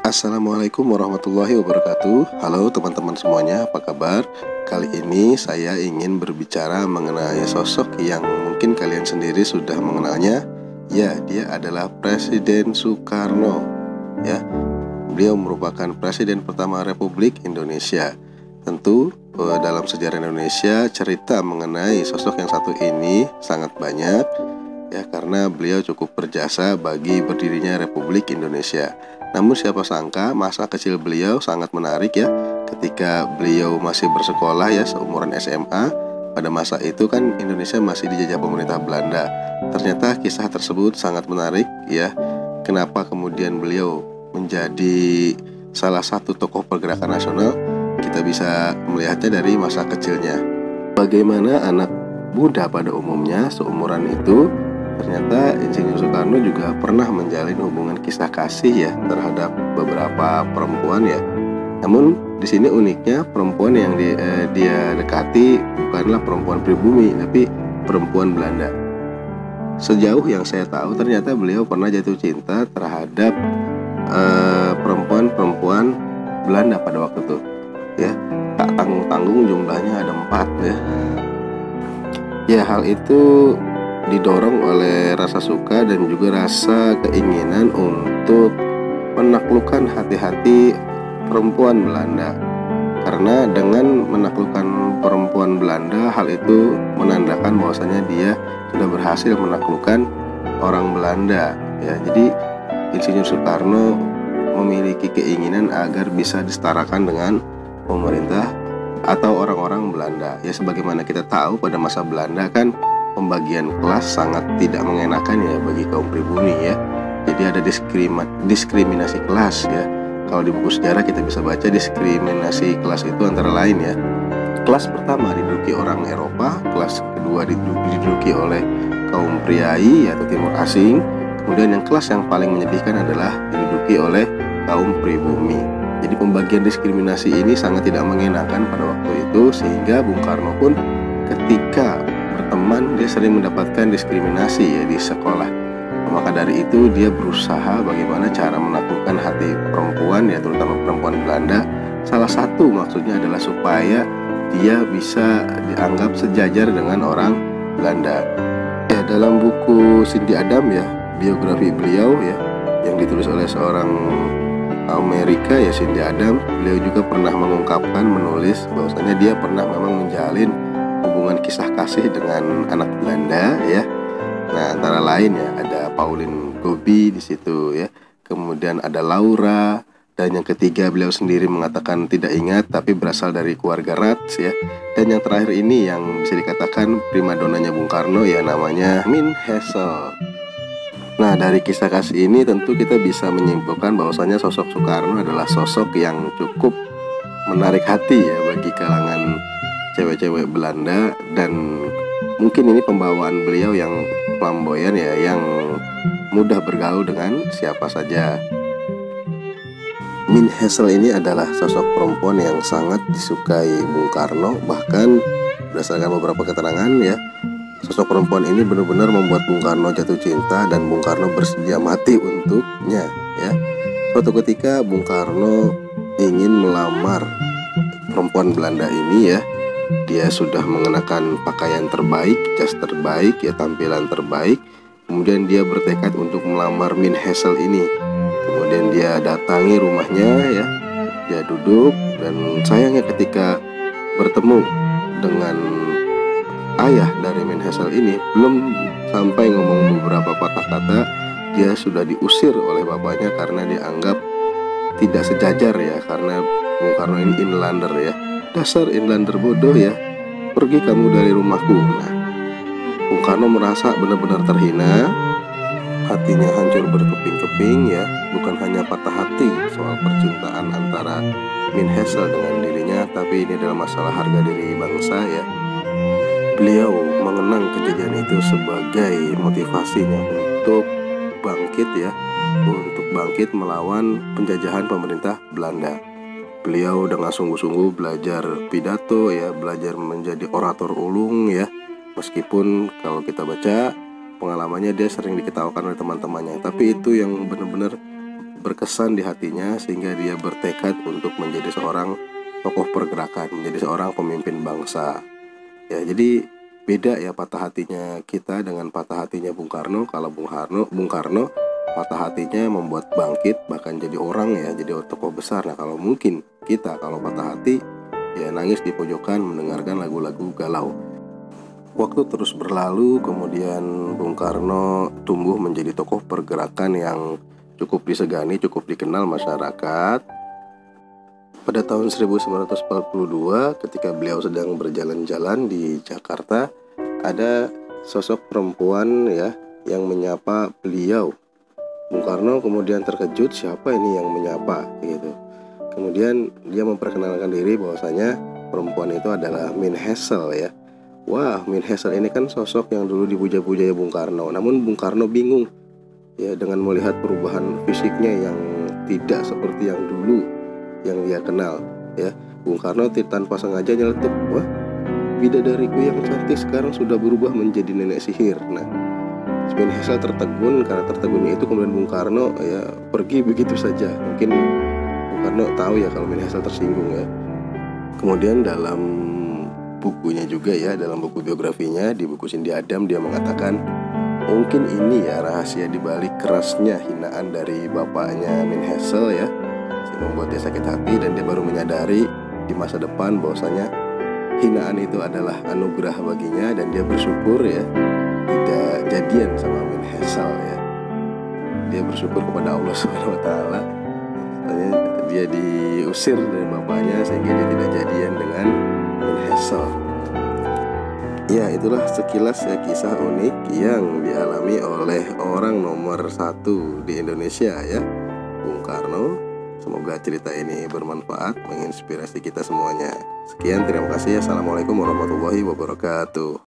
Assalamualaikum warahmatullahi wabarakatuh. Halo teman-teman semuanya, apa kabar? Kali ini saya ingin berbicara mengenai sosok yang mungkin kalian sendiri sudah mengenalnya. Ya, dia adalah Presiden Soekarno. Ya, beliau merupakan Presiden pertama Republik Indonesia. Tentu dalam sejarah Indonesia cerita mengenai sosok yang satu ini sangat banyak. Ya, karena beliau cukup berjasa bagi berdirinya Republik Indonesia. Namun siapa sangka masa kecil beliau sangat menarik ya. Ketika beliau masih bersekolah ya, seumuran SMA. Pada masa itu kan Indonesia masih dijajah pemerintah Belanda. Ternyata kisah tersebut sangat menarik ya. Kenapa kemudian beliau menjadi salah satu tokoh pergerakan nasional? Kita bisa melihatnya dari masa kecilnya. Bagaimana anak muda pada umumnya seumuran itu, ternyata Insinyur Soekarno juga pernah menjalin hubungan kisah kasih ya terhadap beberapa perempuan ya. Namun di sini uniknya perempuan yang dia dekati bukanlah perempuan pribumi, tapi perempuan Belanda. Sejauh yang saya tahu ternyata beliau pernah jatuh cinta terhadap perempuan-perempuan Belanda pada waktu itu. Ya, tak tanggung-tanggung jumlahnya ada 4 ya. Ya, hal itu didorong oleh rasa suka dan juga rasa keinginan untuk menaklukkan hati-hati perempuan Belanda. Karena dengan menaklukkan perempuan Belanda, hal itu menandakan bahwasanya dia sudah berhasil menaklukkan orang Belanda ya. Jadi Insinyur Soekarno memiliki keinginan agar bisa disetarakan dengan pemerintah atau orang-orang Belanda. Ya, sebagaimana kita tahu pada masa Belanda kan pembagian kelas sangat tidak mengenakan ya bagi kaum pribumi ya. Jadi ada diskriminasi kelas ya. Kalau di buku sejarah kita bisa baca diskriminasi kelas itu antara lain ya. Kelas pertama diduduki orang Eropa, kelas kedua diduduki oleh kaum priai atau timur asing. Kemudian yang kelas yang paling menyedihkan adalah diduduki oleh kaum pribumi. Jadi pembagian diskriminasi ini sangat tidak mengenakan pada waktu itu, sehingga Bung Karno pun ketika berteman dia sering mendapatkan diskriminasi ya di sekolah. Maka dari itu dia berusaha bagaimana cara menaklukkan hati perempuan ya, terutama perempuan Belanda. Salah satu maksudnya adalah supaya dia bisa dianggap sejajar dengan orang Belanda. Ya, dalam buku Cindy Adam ya, biografi beliau ya, yang ditulis oleh seorang Amerika ya, Cindy Adam, beliau juga pernah mengungkapkan, menulis bahwasanya dia pernah memang menjalin hubungan kisah kasih dengan anak Belanda ya. Nah, antara lain ya ada Pauline Gobi di situ ya. Kemudian ada Laura, dan yang ketiga beliau sendiri mengatakan tidak ingat tapi berasal dari keluarga Rats ya. Dan yang terakhir ini yang bisa dikatakan primadonanya Bung Karno ya, namanya Min Hazel. Nah, dari kisah kasih ini tentu kita bisa menyimpulkan bahwasanya sosok Soekarno adalah sosok yang cukup menarik hati ya bagi kalangan cewek-cewek Belanda, dan mungkin ini pembawaan beliau yang flamboyan ya, yang mudah bergaul dengan siapa saja. Min Hazel ini adalah sosok perempuan yang sangat disukai Bung Karno, bahkan berdasarkan beberapa keterangan ya, sosok perempuan ini benar-benar membuat Bung Karno jatuh cinta dan Bung Karno bersedia mati untuknya ya. Suatu ketika Bung Karno ingin melamar perempuan Belanda ini ya. Dia sudah mengenakan pakaian terbaik, jas terbaik ya, tampilan terbaik. Kemudian dia bertekad untuk melamar Min Hazel ini. Kemudian dia datangi rumahnya ya. Dia duduk, dan sayangnya ketika bertemu dengan ayah dari Min Hazel ini, belum sampai ngomong beberapa patah kata, dia sudah diusir oleh bapaknya karena dianggap tidak sejajar ya, karena Bung Karno ini inlander ya. Dasar inlander bodoh ya, pergi kamu dari rumahku. Nah, Bung Karno merasa benar-benar terhina, hatinya hancur berkeping-keping ya. Bukan hanya patah hati soal percintaan antara Min Hazel dengan dirinya, tapi ini adalah masalah harga diri bangsa ya. Beliau mengenang kejadian itu sebagai motivasinya untuk bangkit ya, untuk bangkit melawan penjajahan pemerintah Belanda. Beliau dengan sungguh-sungguh belajar pidato ya, belajar menjadi orator ulung ya. Meskipun kalau kita baca pengalamannya dia sering diketawakan oleh teman-temannya, tapi itu yang benar-benar berkesan di hatinya sehingga dia bertekad untuk menjadi seorang tokoh pergerakan, menjadi seorang pemimpin bangsa. Ya, jadi beda ya patah hatinya kita dengan patah hatinya Bung Karno. Kalau Bung Karno patah hatinya membuat bangkit bahkan jadi orang ya, jadi tokoh besar. Nah, kalau mungkin kita kalau patah hati ya nangis di pojokan mendengarkan lagu-lagu galau. Waktu terus berlalu, kemudian Bung Karno tumbuh menjadi tokoh pergerakan yang cukup disegani, cukup dikenal masyarakat. Pada tahun 1942, ketika beliau sedang berjalan-jalan di Jakarta, ada sosok perempuan ya yang menyapa beliau. Bung Karno kemudian terkejut, siapa ini yang menyapa gitu. Kemudian dia memperkenalkan diri bahwasanya perempuan itu adalah Min Hassel ya. Wah, Min Hassel ini kan sosok yang dulu dipuja-puja ya Bung Karno. Namun Bung Karno bingung ya dengan melihat perubahan fisiknya yang tidak seperti yang dulu yang dia kenal ya. Bung Karno tanpa sengaja nyeletuk, wah, bidadariku yang cantik sekarang sudah berubah menjadi nenek sihir. Nah, Min Hassel tertegun, karena tertegunnya itu kemudian Bung Karno ya pergi begitu saja. Mungkin Bung Karno tahu ya kalau Min Hassel tersinggung ya. Kemudian dalam bukunya juga ya, dalam buku biografinya di buku Cindy Adam, dia mengatakan mungkin ini ya rahasia dibalik kerasnya hinaan dari bapaknya Min Hassel ya, sehingga membuat dia sakit hati dan dia baru menyadari di masa depan bahwasanya hinaan itu adalah anugerah baginya dan dia bersyukur ya tidak jadian sama Min Hassel ya. Dia bersyukur kepada Allah SWT, dia diusir dari bapaknya sehingga dia tidak jadian dengan Min Hassel. Ya, itulah sekilas ya kisah unik yang dialami oleh orang nomor 1 di Indonesia ya, Bung Karno. Semoga cerita ini bermanfaat, menginspirasi kita semuanya. Sekian, terima kasih. Assalamualaikum warahmatullahi wabarakatuh.